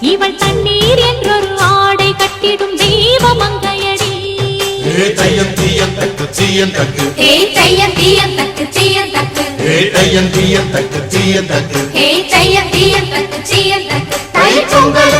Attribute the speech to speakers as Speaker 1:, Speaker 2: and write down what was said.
Speaker 1: இவள் தண்ணீர் என்றொரு ஆடை கட்டிடும் தெய்வ மங்கையடி.
Speaker 2: தையம் தீயம் தக்கு தீயம் தக்கு
Speaker 1: தையம் தீயம் தக்கு தீயம் தக்கு
Speaker 2: தையம் தீயம் தக்கு தீயம் தக்கு
Speaker 1: தையம் தீயம் தக்கு தீயம் தக்கு தை பொங்கல்